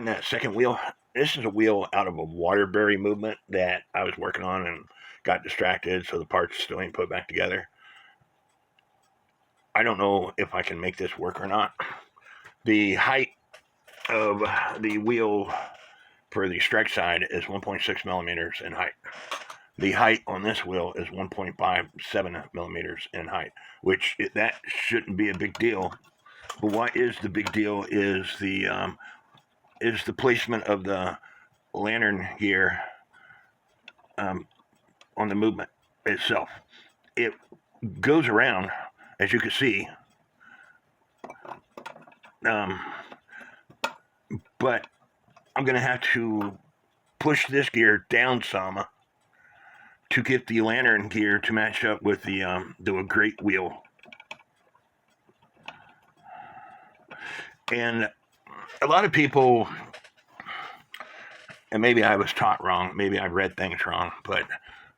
on that second wheel, this is a wheel out of a Waterbury movement that I was working on and got distracted, so the parts still ain't put back together. I don't know if I can make this work or not. The height of the wheel for the strike side is 1.6 millimeters in height. The height on this wheel is 1.57 millimeters in height, which that shouldn't be a big deal. But what is the big deal is the placement of the lantern gear on the movement itself. It goes around, as you can see, but I'm going to have to push this gear down some to get the lantern gear to match up with the great wheel. And a lot of people, and maybe I was taught wrong, maybe I read things wrong, but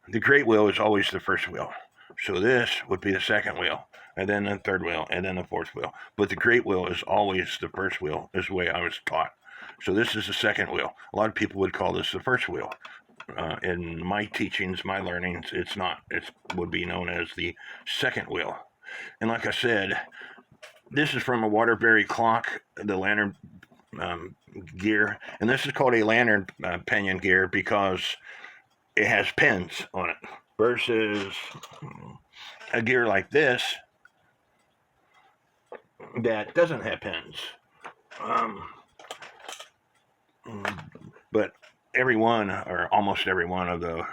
the great wheel is always the first wheel. So this would be the second wheel, and then the third wheel, and then the fourth wheel. But the great wheel is always the first wheel, is the way I was taught. So this is the second wheel. A lot of people would call this the first wheel. In my teachings, my learnings, it's not. It would be known as the second wheel. And like I said, this is from a Waterbury clock, the lantern gear. And this is called a lantern pinion gear because it has pins on it. Versus a gear like this that doesn't have pins. But every one, or almost every one of the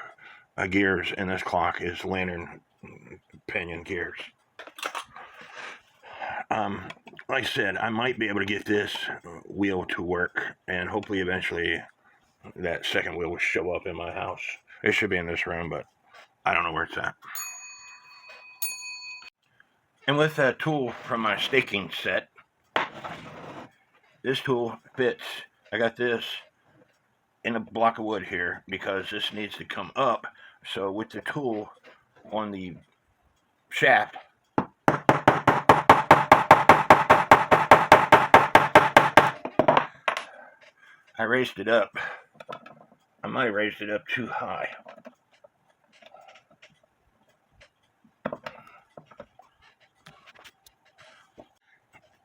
gears in this clock is lantern pinion gears. Like I said, I might be able to get this wheel to work, and hopefully eventually that second wheel will show up in my house. It should be in this room, but I don't know where it's at. And with that tool from my staking set, this tool fits. I got this in a block of wood here because this needs to come up. So with the tool on the shaft, I raised it up. I might have raised it up too high.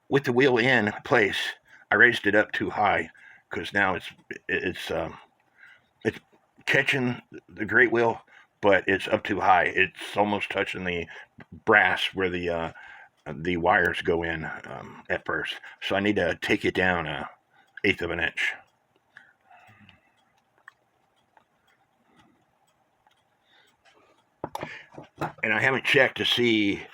With the wheel in place, I raised it up too high because now it's catching the great wheel, but it's up too high. It's almost touching the brass where the wires go in at first. So I need to take it down 1/8 of an inch. And I haven't checked to see,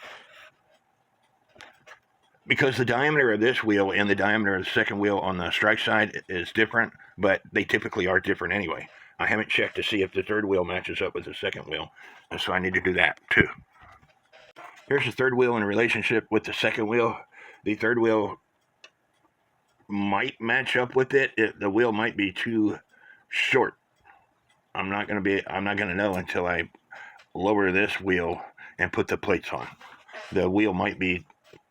because the diameter of this wheel and the diameter of the second wheel on the strike side is different, but they typically are different anyway. I haven't checked to see if the third wheel matches up with the second wheel, and so I need to do that too. Here's the third wheel in relationship with the second wheel. The third wheel might match up with it. The wheel might be too short. I'm not gonna know until I lower this wheel and put the plates on. The wheel might be,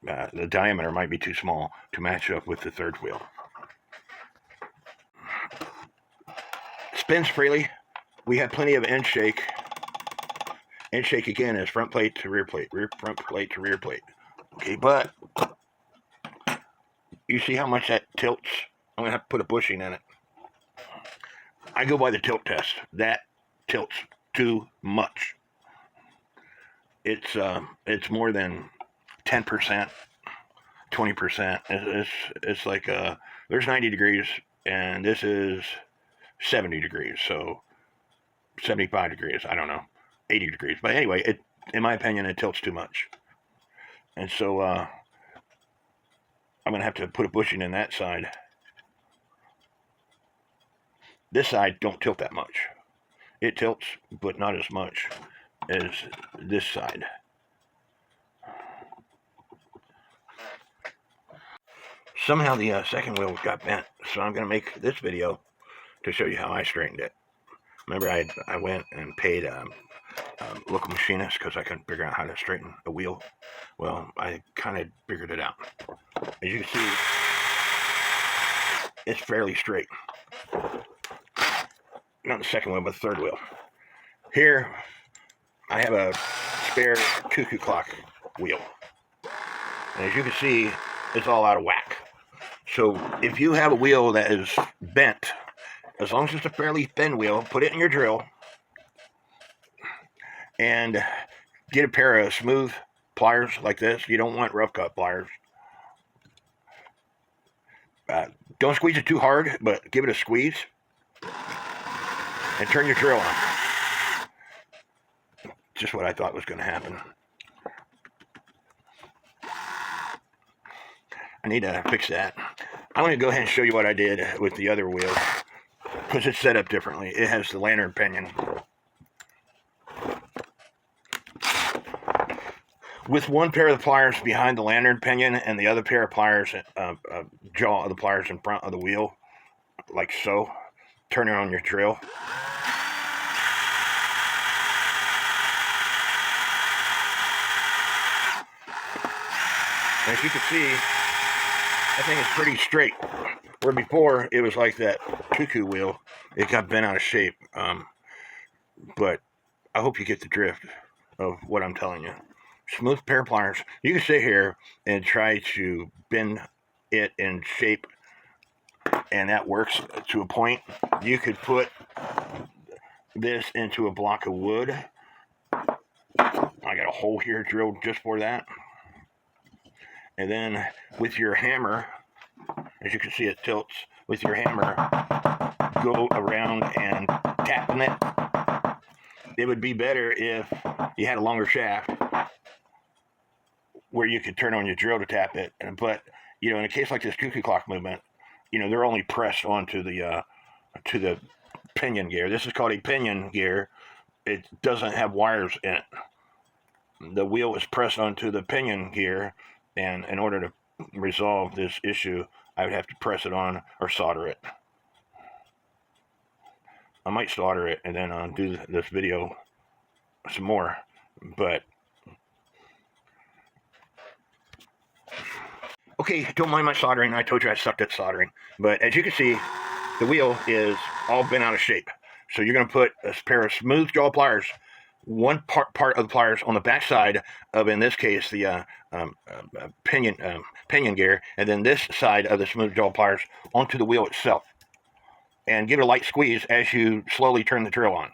the diameter might be too small to match up with the third wheel. Spins freely. We have plenty of end shake. End shake again is front plate to rear plate, front plate to rear plate. Okay, but you see how much that tilts? I'm gonna have to put a bushing in it. I go by the tilt test. That tilts too much. It's more than 10%, 20%. It's like there's 90 degrees and this is 70 degrees, so 75 degrees. I don't know, 80 degrees. But anyway, in my opinion, it tilts too much, and so I'm gonna have to put a bushing in that side. This side don't tilt that much. It tilts, but not as much as this side. Somehow the second wheel got bent, so I'm going to make this video to show you how I straightened it. Remember, I went and paid a local machinist because I couldn't figure out how to straighten a wheel. Well, I kind of figured it out. As you can see, it's fairly straight. Not the second wheel, but the third wheel. Here, I have a spare cuckoo clock wheel. And as you can see, it's all out of whack. So if you have a wheel that is bent, as long as it's a fairly thin wheel, put it in your drill and get a pair of smooth pliers like this. You don't want rough cut pliers. Don't squeeze it too hard, but give it a squeeze and turn your drill on. Just what I thought was going to happen. I need to fix that. I'm going to go ahead and show you what I did with the other wheel, because it's set up differently. It has the lantern pinion. With one pair of the pliers behind the lantern pinion and the other pair of pliers, jaw of the pliers in front of the wheel, like so, turn it on your drill. As you can see, I think it's pretty straight. Where before, it was like that cuckoo wheel. It got bent out of shape. But I hope you get the drift of what I'm telling you. Smooth pair of pliers. You can sit here and try to bend it in shape, and that works to a point. You could put this into a block of wood. I got a hole here drilled just for that. And then with your hammer, as you can see, it tilts. With your hammer, go around and tapping it. It would be better if you had a longer shaft where you could turn on your drill to tap it. But, you know, in a case like this cuckoo clock movement, you know, they're only pressed onto the to the pinion gear. This is called a pinion gear. It doesn't have wires in it. The wheel is pressed onto the pinion gear, and in order to resolve this issue, I would have to press it on or solder it. I might solder it and then do this video some more, but okay, don't mind my soldering. I told you I sucked at soldering, but as you can see, the wheel is all bent out of shape. So you're going to put a pair of smooth jaw pliers, one part of the pliers on the back side of, in this case, the pinion gear, and then this side of the smooth jaw pliers onto the wheel itself, and give it a light squeeze as you slowly turn the drill on.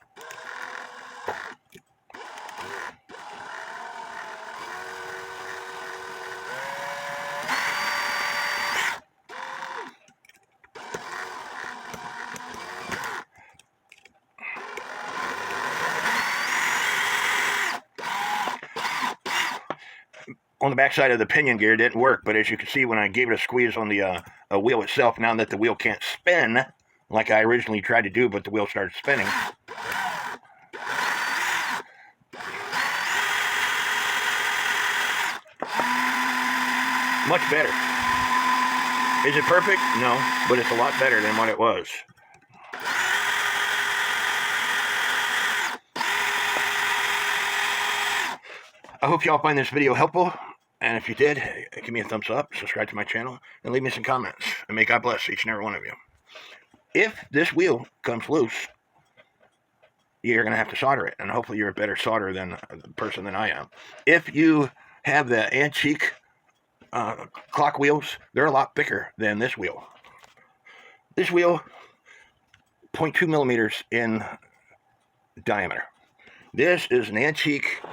On the back side of the pinion gear, it didn't work, but as you can see, when I gave it a squeeze on the wheel itself, now that the wheel can't spin like I originally tried to do, but the wheel started spinning. Much better. Is it perfect? No, but it's a lot better than what it was. I hope y'all find this video helpful, and if you did, give me a thumbs up, subscribe to my channel, and leave me some comments, and may God bless each and every one of you. If this wheel comes loose, you're going to have to solder it, and hopefully you're a better solderer than the person than I am. If you have the antique clock wheels, they're a lot thicker than this wheel. This wheel, 0.2 millimeters in diameter. This is an antique,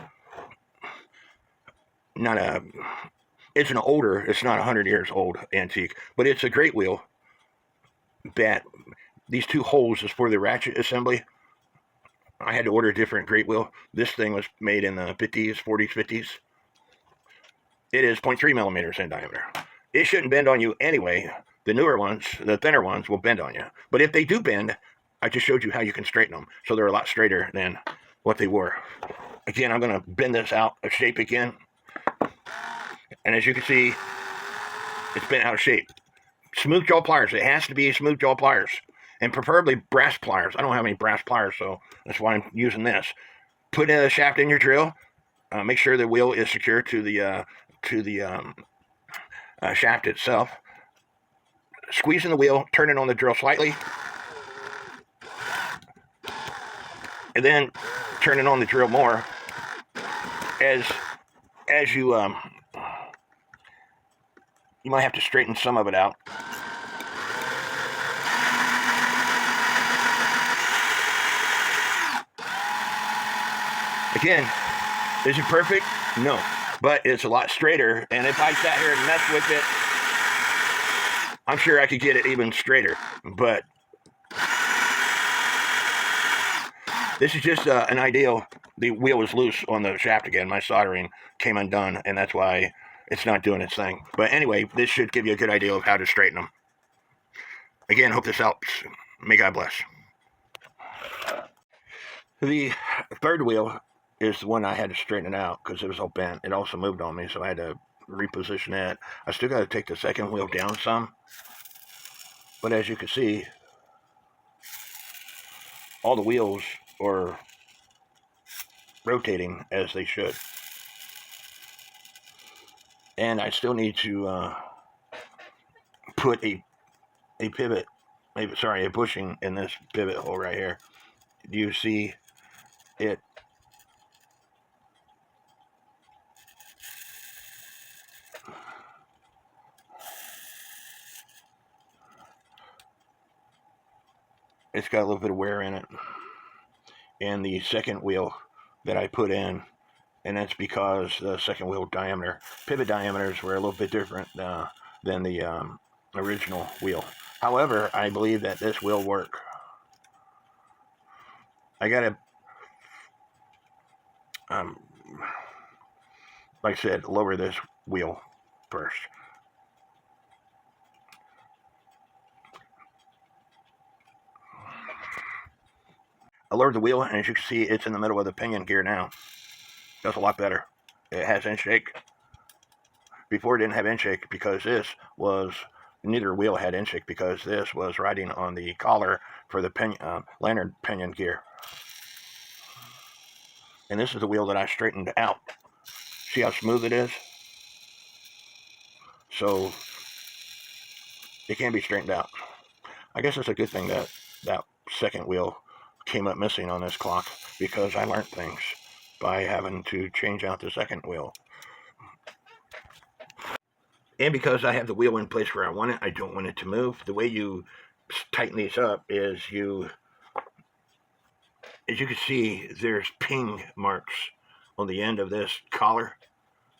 it's an older, it's not 100 years old antique, but it's a great wheel that these two holes is for the ratchet assembly. I had to order a different great wheel. This thing was made in the 50s, 40s, 50s. It is 0.3 millimeters in diameter. It shouldn't bend on you anyway. The newer ones, the thinner ones, will bend on you. But if they do bend, I just showed you how you can straighten them, so they're a lot straighter than what they were. Again, I'm going to bend this out of shape again. And as you can see, it's bent out of shape. Smooth jaw pliers. It has to be smooth jaw pliers, and preferably brass pliers. I don't have any brass pliers, so that's why I'm using this. Put a shaft in your drill. Make sure the wheel is secure to the shaft itself. squeezing the wheel, turning on the drill slightly, and then turning on the drill more as you you might have to straighten some of it out. Again, is it perfect? No, but it's a lot straighter, and if I sat here and messed with it, I'm sure I could get it even straighter, but this is just an idea. The wheel was loose on the shaft again. My soldering came undone, and that's why it's not doing its thing. But anyway, this should give you a good idea of how to straighten them. Again, hope this helps. May God bless. The third wheel is the one I had to straighten it out because it was all bent. It also moved on me, so I had to reposition it. I still got to take the second wheel down some. But as you can see, all the wheels are rotating as they should. And I still need to put a pivot, a bushing in this pivot hole right here. Do you see it? It's got a little bit of wear in it. And the second wheel that I put in, and that's because the second wheel diameter, pivot diameters were a little bit different than the original wheel. However, I believe that this will work. I gotta, like I said, lower this wheel first. I lowered the wheel, and as you can see, it's in the middle of the pinion gear now. That's a lot better. It has inshake. Before it didn't have inshake because this was, neither wheel had inshake because this was riding on the collar for the lantern pinion gear. And this is the wheel that I straightened out. See how smooth it is? So it can be straightened out. I guess it's a good thing that that second wheel came up missing on this clock, because I learned things by having to change out the second wheel. And because I have the wheel in place where I want it, I don't want it to move. The way you tighten these up is as you can see, there's ping marks on the end of this collar.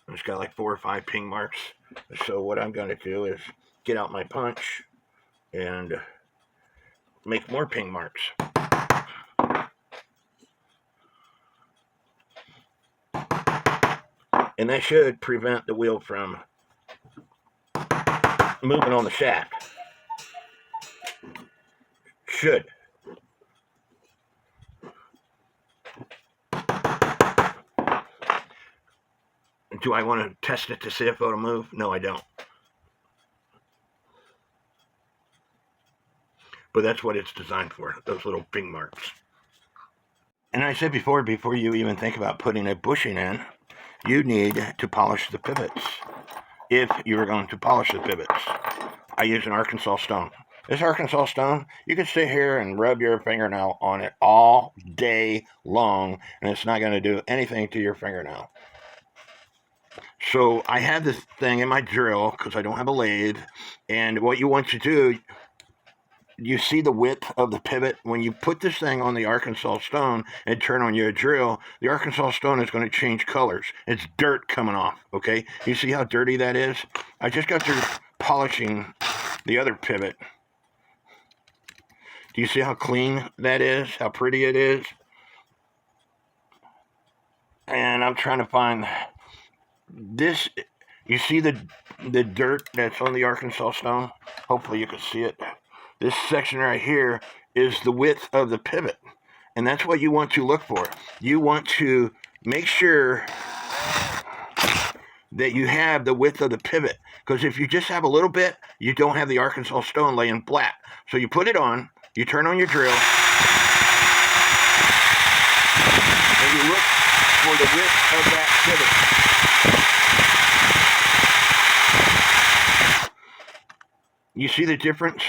It's got like 4 or 5 ping marks. So what I'm going to do is get out my punch and make more ping marks. And that should prevent the wheel from moving on the shaft. Should. Do I want to test it to see if it'll move? No, I don't. But that's what it's designed for, those little ping marks. And I said before you even think about putting a bushing in, you need to polish the pivots. If you're going to polish the pivots, I use an Arkansas stone. This Arkansas stone, you can sit here and rub your fingernail on it all day long, and it's not going to do anything to your fingernail. So I have this thing in my drill, because I don't have a lathe, and what you want to do, you see the width of the pivot. When you put this thing on the Arkansas stone and turn on your drill, the Arkansas stone is going to change colors. It's dirt coming off, okay? You see how dirty that is? I just got through polishing the other pivot. Do you see how clean that is? How pretty it is? And I'm trying to find this. You see the dirt that's on the Arkansas stone? Hopefully you can see it. This section right here is the width of the pivot. And that's what you want to look for. You want to make sure that you have the width of the pivot. Because if you just have a little bit, you don't have the Arkansas stone laying flat. So you put it on, you turn on your drill, and you look for the width of that pivot. You see the difference?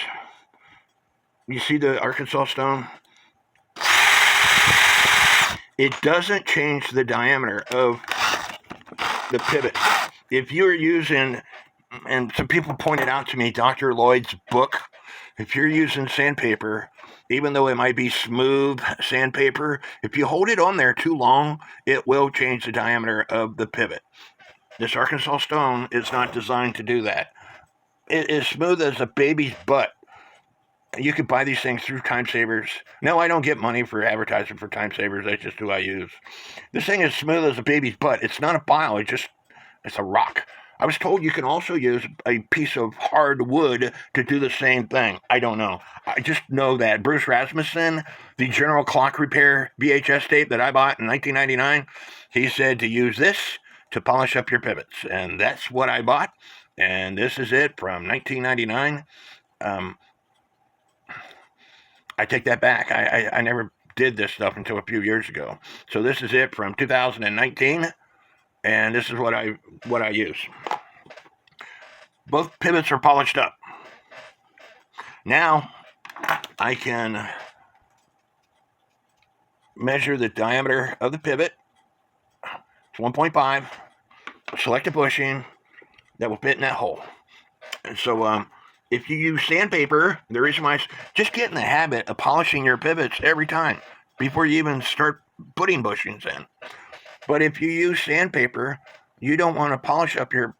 You see the Arkansas stone? It doesn't change the diameter of the pivot. If you're using, and some people pointed out to me, Dr. Lloyd's book, if you're using sandpaper, even though it might be smooth sandpaper, if you hold it on there too long, it will change the diameter of the pivot. This Arkansas stone is not designed to do that. It is smooth as a baby's butt. You could buy these things through Time Savers. No, I don't get money for advertising for Time Savers. That's just who I use. This thing is smooth as a baby's butt. It's not a pile. It's a rock. I was told you can also use a piece of hard wood to do the same thing. I don't know. I just know that Bruce Rasmussen, the General Clock Repair VHS tape that I bought in 1999, he said to use this to polish up your pivots. And that's what I bought. And this is it from 1999. I take that back. I never did this stuff until a few years ago. So this is it from 2019, and this is what I use. Both pivots are polished up. Now I can measure the diameter of the pivot. It's 1.5. Select a bushing that will fit in that hole. And so if you use sandpaper, the reason why, just get in the habit of polishing your pivots every time before you even start putting bushings in. But if you use sandpaper, you don't want to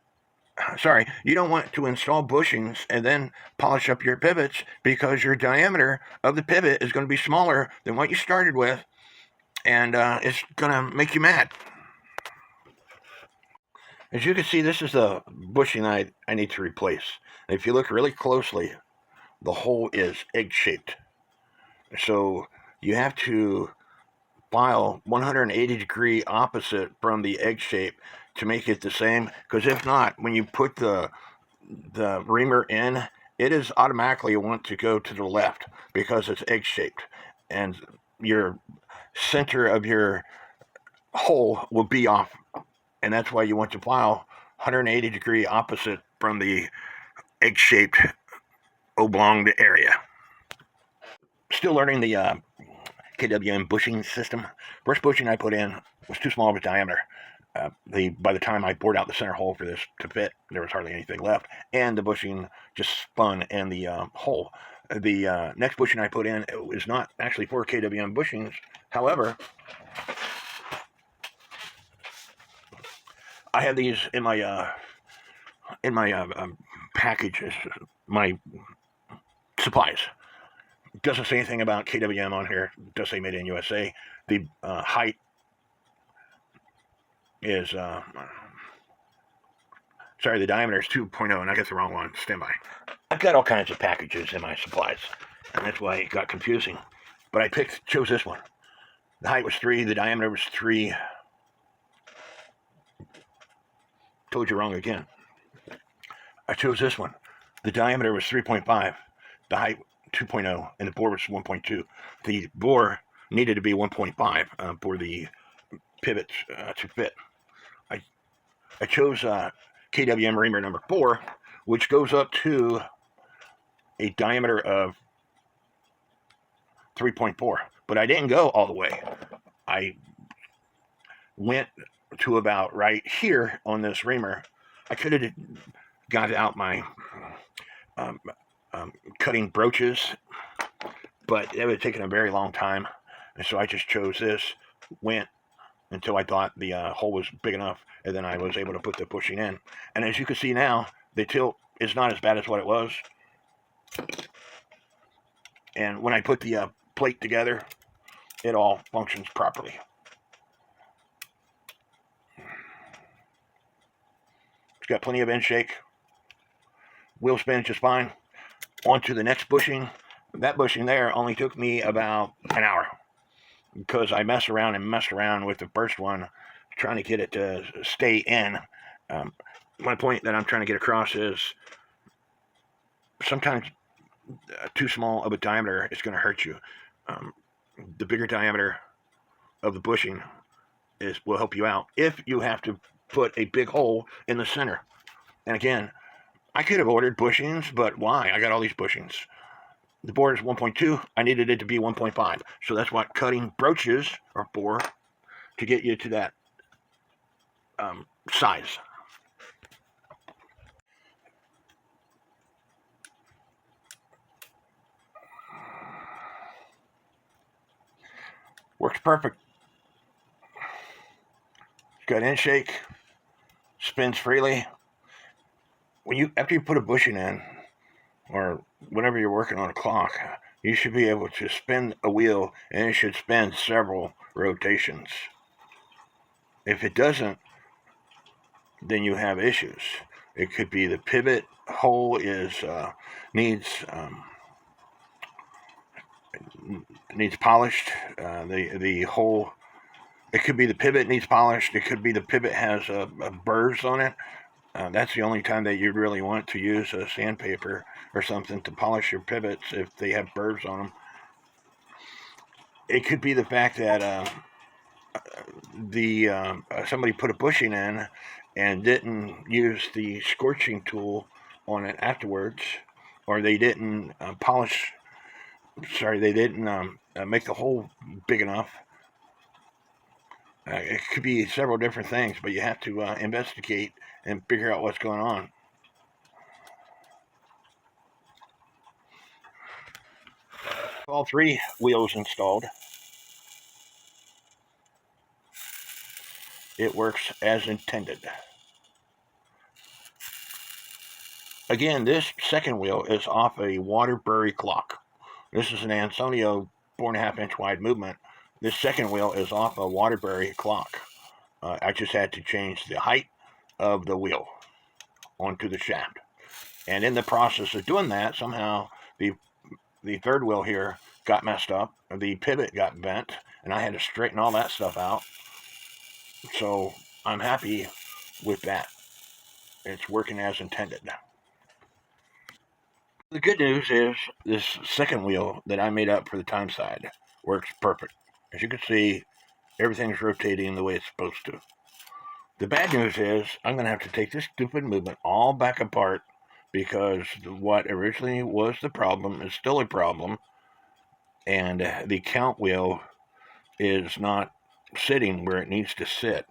you don't want to install bushings and then polish up your pivots, because your diameter of the pivot is going to be smaller than what you started with, and it's going to make you mad. As you can see, this is the bushing I need to replace. And if you look really closely, the hole is egg-shaped. So you have to file 180-degree opposite from the egg shape to make it the same. Because if not, when you put the reamer in, it is automatically want to go to the left because it's egg-shaped. And your center of your hole will be off. And that's why you want to file 180-degree opposite from the egg-shaped oblong area. Still learning the KWM bushing system. First bushing I put in was too small of a diameter. By the time I bored out the center hole for this to fit, there was hardly anything left, and the bushing just spun in the hole. The next bushing I put in is not actually for KWM bushings. However, I have these in my packages, my supplies. It doesn't say anything about KWM on here. It does say made in USA. The height is the diameter is 2.0, and I got the wrong one. Stand by. I've got all kinds of packages in my supplies, and that's why it got confusing. But I chose this one. The height was 3. The diameter was 3. Told you wrong again. I chose this one. The diameter was 3.5, the height 2.0, and the bore was 1.2. The bore needed to be 1.5 for the pivots to fit. I chose KWM reamer number 4, which goes up to a diameter of 3.4, but I didn't go all the way. I went to about right here on this reamer. I could have got out my cutting broaches, but it would have taken a very long time, and so I just chose this, went until I thought the hole was big enough, and then I was able to put the bushing in. And as you can see now, the tilt is not as bad as what it was, and when I put the plate together, it all functions properly. It's got plenty of end shake. Wheel spins just fine. On to the next bushing. That bushing there only took me about an hour, because I messed around with the first one, trying to get it to stay in. My point that I'm trying to get across is sometimes too small of a diameter is going to hurt you. The bigger diameter of the bushing will help you out if you have to put a big hole in the center. And again, I could have ordered bushings, but why? I got all these bushings. The bore is 1.2. I needed it to be 1.5. So that's what cutting broaches are for, to get you to that size. Works perfect. It's got in shake, spins freely. After you put a bushing in, or whenever you're working on a clock, you should be able to spin a wheel, and it should spin several rotations. If it doesn't, then you have issues. It could be the pivot hole needs needs polished. The hole. It could be the pivot needs polished. It could be the pivot has burrs on it. That's the only time that you'd really want to use a sandpaper or something to polish your pivots, if they have burrs on them. It could be the fact that somebody put a bushing in and didn't use the scorching tool on it afterwards, or they didn't polish. Sorry, they didn't make the hole big enough. It could be several different things, but you have to investigate and figure out what's going on. All 3 wheels installed. It works as intended. Again, this second wheel is off a Waterbury clock. This is an Ansonia 4.5 inch wide movement. This second wheel is off a Waterbury clock. I just had to change the height of the wheel onto the shaft. And in the process of doing that, somehow the third wheel here got messed up. The pivot got bent, and I had to straighten all that stuff out. So I'm happy with that. It's working as intended. The good news is this second wheel that I made up for the time side works perfect. As you can see, everything's rotating the way it's supposed to. The bad news is I'm going to have to take this stupid movement all back apart, because what originally was the problem is still a problem, and the count wheel is not sitting where it needs to sit.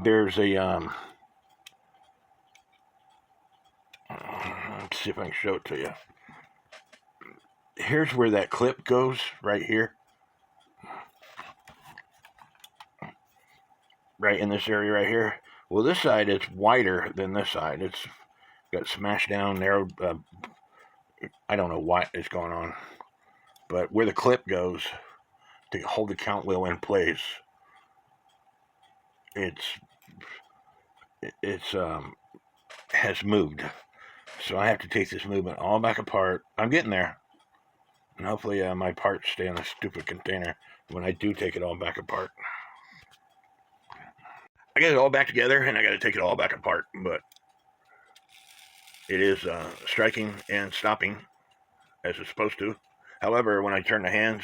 There's a let's see if I can show it to you. Here's where that clip goes, right here. Right in this area right here. Well, this side is wider than this side. It's got smashed down, narrowed. I don't know what is going on, but where the clip goes to hold the count wheel in place, it's has moved. So I have to take this movement all back apart. I'm getting there, and hopefully my parts stay in the stupid container when I do take it all back apart. I get it all back together, and I got to take it all back apart, but it is striking and stopping as it's supposed to. However, when I turn the hands,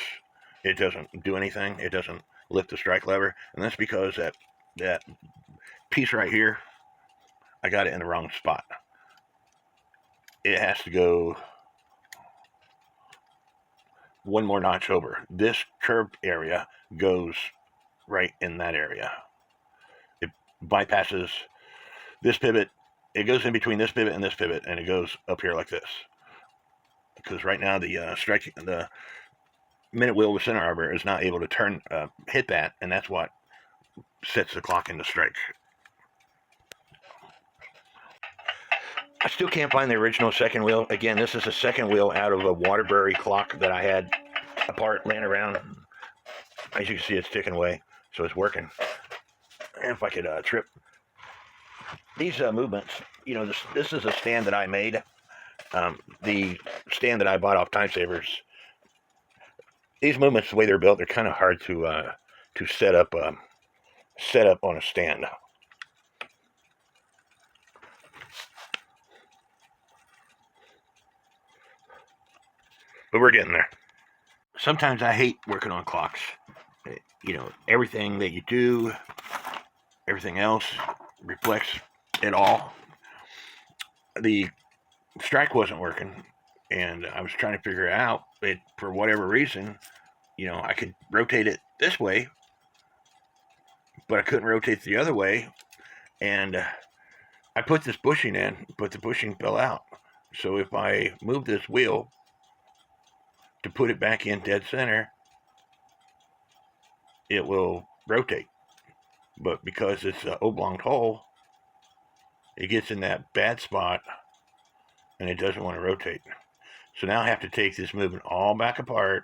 it doesn't do anything. It doesn't lift the strike lever, and that's because that piece right here, I got it in the wrong spot. It has to go one more notch over. This curved area goes right in that area. It bypasses this pivot. It goes in between this pivot and this pivot, and it goes up here like this. Because right now the minute wheel with center arbor is not able to hit that, and that's what sets the clock into strike. I still can't find the original second wheel. Again, this is a second wheel out of a Waterbury clock that I had apart laying around. As you can see, it's ticking away, so it's working. And if I could trip these movements, this is a stand that I made. The stand that I bought off Time Savers. These movements, the way they're built, they're kind of hard to set up on a stand. But we're getting there. Sometimes I hate working on clocks. Everything that you do, everything else reflects it all. the strike wasn't working, and I was trying to figure it out. It, for whatever reason, I could rotate it this way, but I couldn't rotate the other way. And I put this bushing in, but the bushing fell out. So if I move this wheel to put it back in dead center, it will rotate. But because it's an oblong hole, it gets in that bad spot and it doesn't want to rotate. So now I have to take this movement all back apart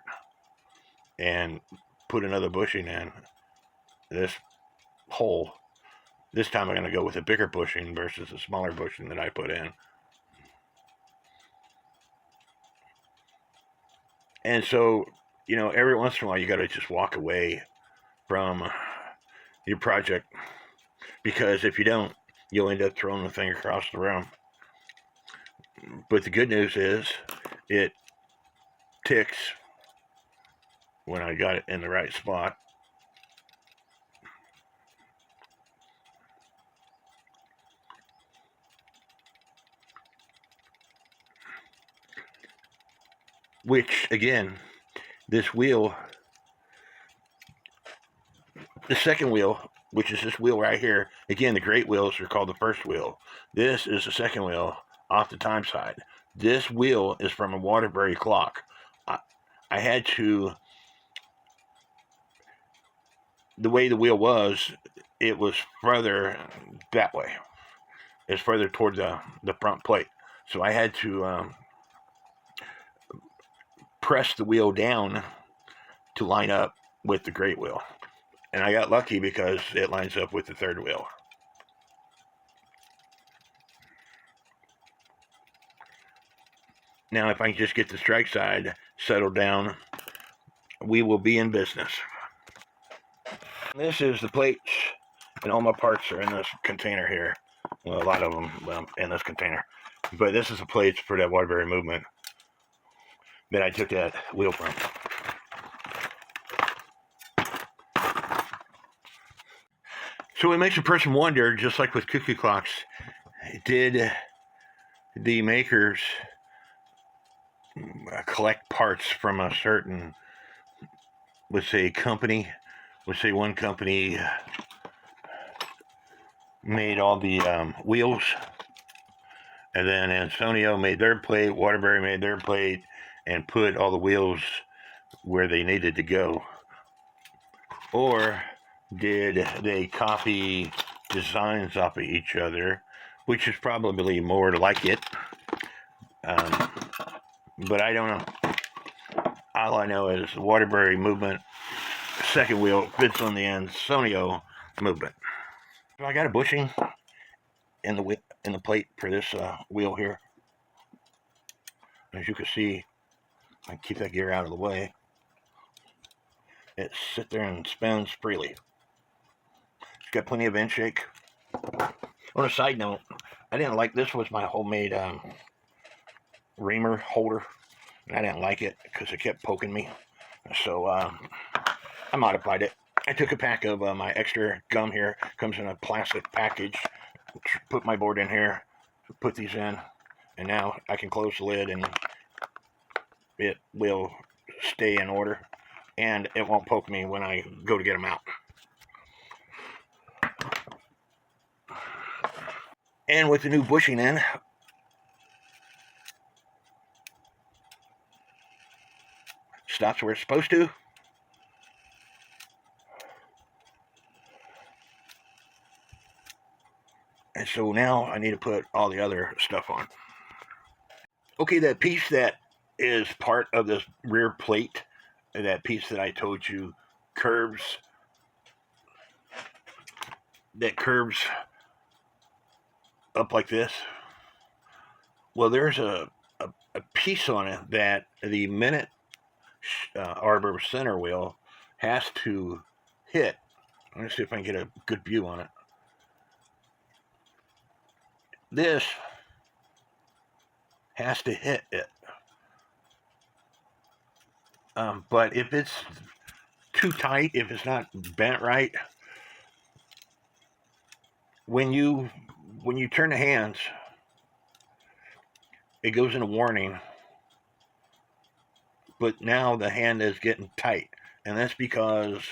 and put another bushing in this hole. This time I'm going to go with a bigger bushing versus a smaller bushing that I put in. And so, every once in a while you got to just walk away from your project, because if you don't, you'll end up throwing the thing across the room. But the good news is it ticks when I got it in the right spot. Which, again, this wheel, the second wheel, which is this wheel right here, again, the great wheels are called the first wheel. This is the second wheel off the time side. This wheel is from a Waterbury clock. I had to, the way the wheel was, it was further that way. It's further toward the front plate. So I had to press the wheel down to line up with the great wheel. And I got lucky because it lines up with the third wheel. Now, if I can just get the strike side settled down, we will be in business. This is the plates, and all my parts are in this container here. Well, a lot of them in this container. But this is the plates for that Waterbury movement that I took that wheel from. So it makes a person wonder, just like with cuckoo clocks, did the makers collect parts from a certain, let's say, company? Let's say one company made all the wheels, and then Ansonia made their plate, Waterbury made their plate, and put all the wheels where they needed to go. Or did they copy designs off of each other, which is probably more like it. But I don't know. All I know is the Waterbury movement second wheel fits on the Ansonia movement. So I got a bushing in the plate for this wheel here. As you can see, I keep that gear out of the way. It sits there and spins freely. It's got plenty of end shake. On a side note, I didn't like this. Was my homemade reamer holder, and I didn't like it because it kept poking me. So I modified it. I took a pack of my extra gum here. Comes in a plastic package. Put my board in here. Put these in, and now I can close the lid and it will stay in order, and it won't poke me when I go to get them out. And with the new bushing in, stops where it's supposed to. And so now I need to put all the other stuff on. Okay, that piece that is part of this rear plate, that piece that I told you curves, that curves up like this. Well, there's a piece on it that the minute arbor center wheel has to hit. Let me see if I can get a good view on it. This has to hit it. But if it's too tight, if it's not bent right, when you turn the hands, it goes into warning, but now the hand is getting tight, and that's because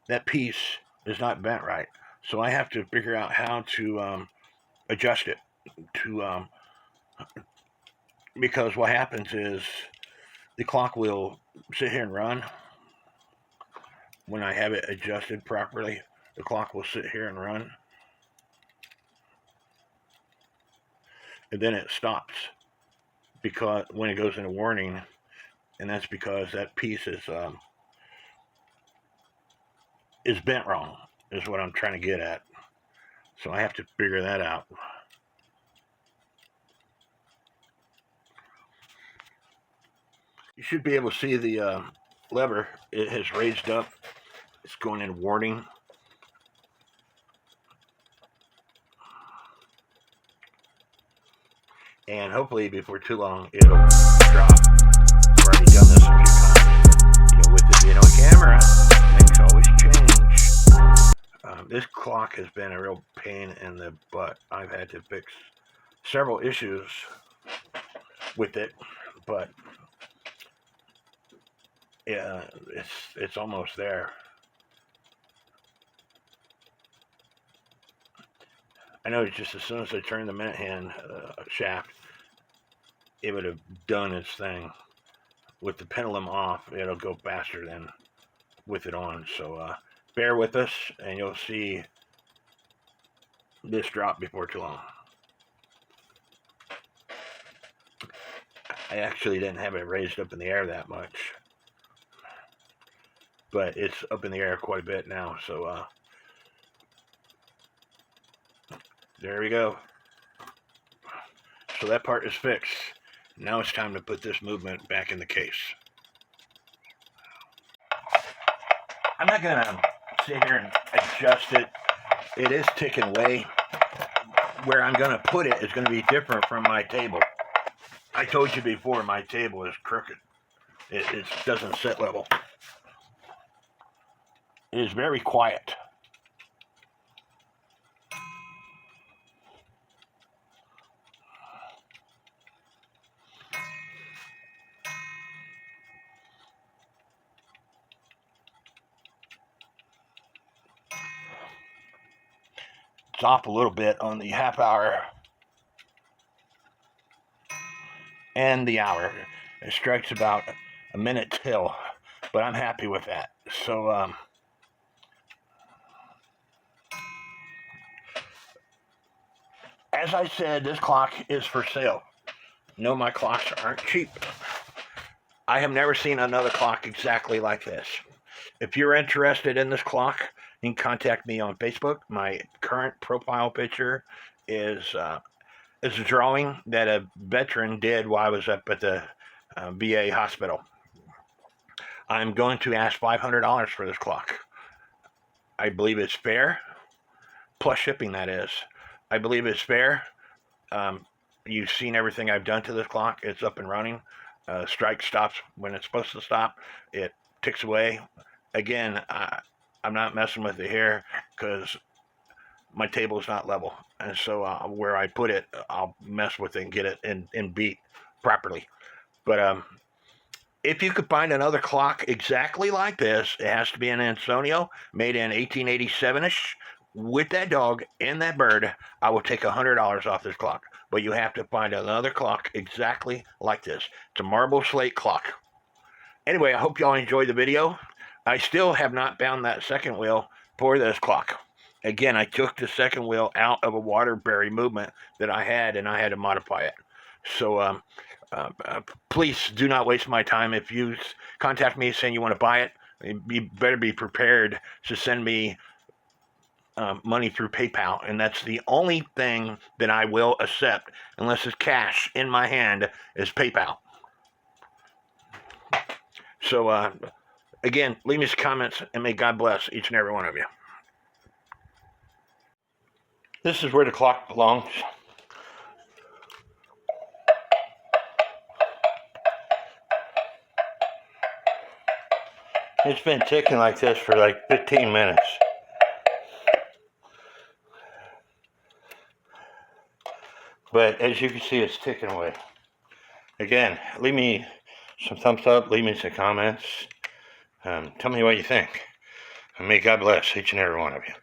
that piece is not bent right. So I have to figure out how to adjust it to because what happens is the clock will sit here and run when I have it adjusted properly. The clock will sit here and run, and then it stops because when it goes into warning, and that's because that piece is bent wrong, is what I'm trying to get at. So I have to figure that out. You should be able to see the lever. It has raised up. It's going in warning. And hopefully before too long it'll drop. I've already done this a few times, but with it being on camera, things always change. This clock has been a real pain in the butt. I've had to fix several issues with it, but yeah, it's almost there. I know just as soon as I turned the minute hand shaft, it would have done its thing. With the pendulum off, it'll go faster than with it on. So bear with us, and you'll see this drop before too long. I actually didn't have it raised up in the air that much, but it's up in the air quite a bit now. So there we go. So that part is fixed. Now it's time to put this movement back in the case. I'm not going to sit here and adjust it. It is ticking away. Where I'm going to put it is going to be different from my table. I told you before, my table is crooked. It doesn't sit level. It is very quiet. It's off a little bit on the half hour and the hour. It strikes about a minute till, but I'm happy with that. So as I said, this clock is for sale. No, my clocks aren't cheap. I have never seen another clock exactly like this. If you're interested in this clock, you can contact me on Facebook. My current profile picture is a drawing that a veteran did while I was up at the VA hospital. I'm going to ask $500 for this clock. I believe it's fair, plus shipping, that is. I believe it's fair. You've seen everything I've done to this clock. It's up and running. Strike stops when it's supposed to stop. It ticks away. Again, I'm not messing with it here because my table is not level. And so where I put it, I'll mess with it and get it in beat properly. But if you could find another clock exactly like this, it has to be an Ansonia, made in 1887-ish, with that dog and that bird, I will take $100 off this clock. But you have to find another clock exactly like this. It's a marble slate clock. Anyway, I hope y'all enjoyed the video. I still have not found that second wheel for this clock. Again, I took the second wheel out of a Waterbury movement that I had, and I had to modify it. So please do not waste my time. If you contact me saying you want to buy it, you better be prepared to send me money through PayPal, and that's the only thing that I will accept unless it's cash in my hand is PayPal. So again, leave me some comments, and may God bless each and every one of you. This is where the clock belongs. It's been ticking like this for like 15 minutes. But as you can see, it's ticking away. Again, leave me some thumbs up, leave me some comments. Tell me what you think. And may God bless each and every one of you.